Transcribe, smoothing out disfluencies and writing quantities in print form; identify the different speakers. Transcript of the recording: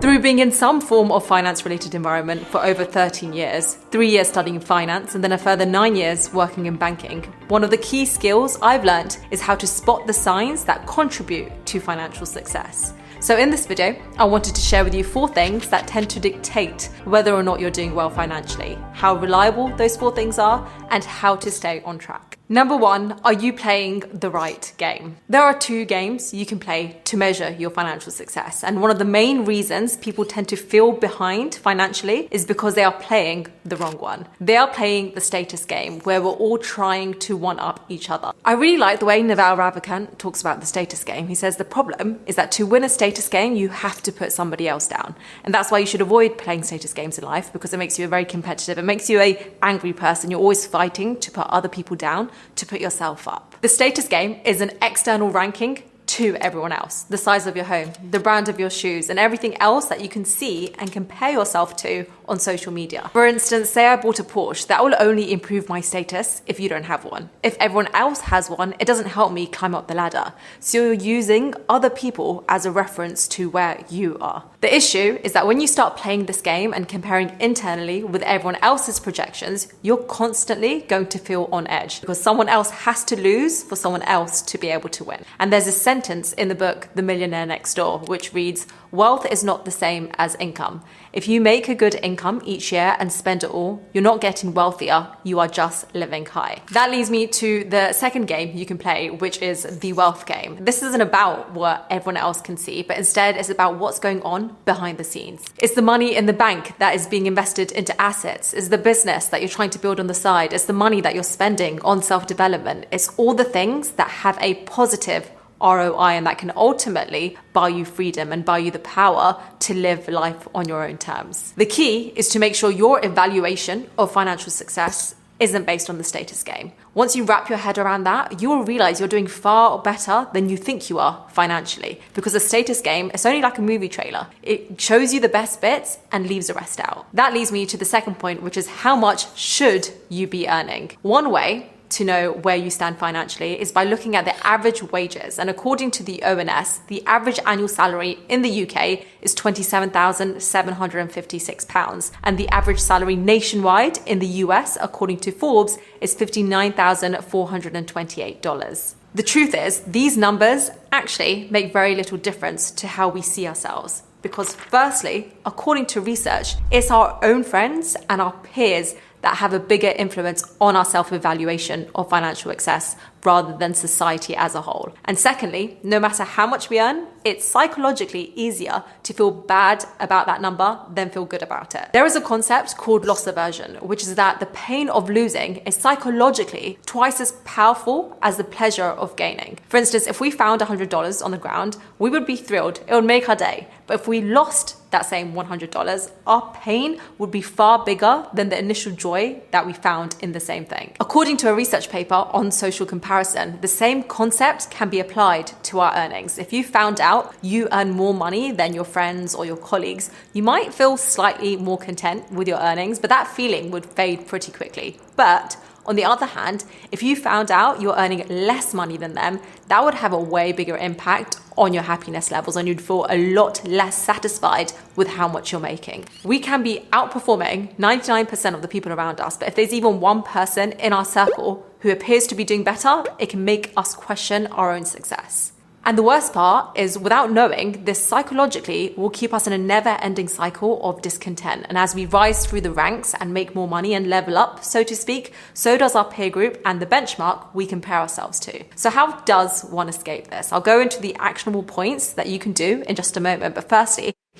Speaker 1: Through being in some form of finance-related environment for over 13 years, 3 years studying finance and then a further 9 years working in banking, one of the key skills I've learned is how to spot the signs that contribute to financial success. So in this video, I wanted to share with you 4 things that tend to dictate whether or not you're doing well financially, how reliable those 4 things are, and how to stay on track. Number 1, are you playing the right game? There are 2 games you can play to measure your financial success. And one of the main reasons people tend to feel behind financially is because they are playing the wrong one. They are playing the status game where we're all trying to one-up each other. I really like the way Naval Ravikant talks about the status game. He says the problem is that to win a status game, you have to put somebody else down. And that's why you should avoid playing status games in life, because it makes you very competitive. It makes you an angry person. You're always fighting to put other people down, to put yourself up. The status game is an external ranking to everyone else. The size of your home, the brand of your shoes, and everything else that you can see and compare yourself to on social media. For instance, say I bought a Porsche, that will only improve my status if you don't have one. If everyone else has one, it doesn't help me climb up the ladder. So you're using other people as a reference to where you are. The issue is that when you start playing this game and comparing internally with everyone else's projections, you're constantly going to feel on edge because someone else has to lose for someone else to be able to win. And there's a sentence in the book, The Millionaire Next Door, which reads, "Wealth is not the same as income. If you make a good income each year and spend it all, you're not getting wealthier, you are just living high." That leads me to the second game you can play, which is the wealth game. This isn't about what everyone else can see, but instead it's about what's going on behind the scenes. It's the money in the bank that is being invested into assets. It's the business that you're trying to build on the side. It's the money that you're spending on self-development. It's all the things that have a positive ROI and that can ultimately buy you freedom and buy you the power to live life on your own terms. The key is to make sure your evaluation of financial success isn't based on the status game. Once you wrap your head around that, you will realize you're doing far better than you think you are financially, because the status game is only like a movie trailer. It shows you the best bits and leaves the rest out. That leads me to the second point, which is how much should you be earning? One way to know where you stand financially is by looking at the average wages. And according to the ONS, the average annual salary in the UK is £27,756. And the average salary nationwide in the US, according to Forbes, is $59,428. The truth is, these numbers actually make very little difference to how we see ourselves. Because firstly, according to research, it's our own friends and our peers that have a bigger influence on our self-evaluation of financial success rather than society as a whole. And secondly, no matter how much we earn, it's psychologically easier to feel bad about that number than feel good about it. There is a concept called loss aversion, which is that the pain of losing is psychologically twice as powerful as the pleasure of gaining. For instance, if we found $100 on the ground, we would be thrilled. It would make our day. But if we lost that same $100, our pain would be far bigger than the initial joy that we found in the same thing. According to a research paper on social comparison, the same concept can be applied to our earnings. If you found out you earn more money than your friends or your colleagues, you might feel slightly more content with your earnings, but that feeling would fade pretty quickly. But on the other hand, if you found out you're earning less money than them, that would have a way bigger impact on your happiness levels and you'd feel a lot less satisfied with how much you're making. We can be outperforming 99% of the people around us, but if there's even one person in our circle who appears to be doing better, it can make us question our own success. And the worst part is, without knowing, this psychologically will keep us in a never-ending cycle of discontent. And as we rise through the ranks and make more money and level up, so to speak, so does our peer group and the benchmark we compare ourselves to. So how does one escape this? I'll go into the actionable points that you can do in just a moment. But firstly,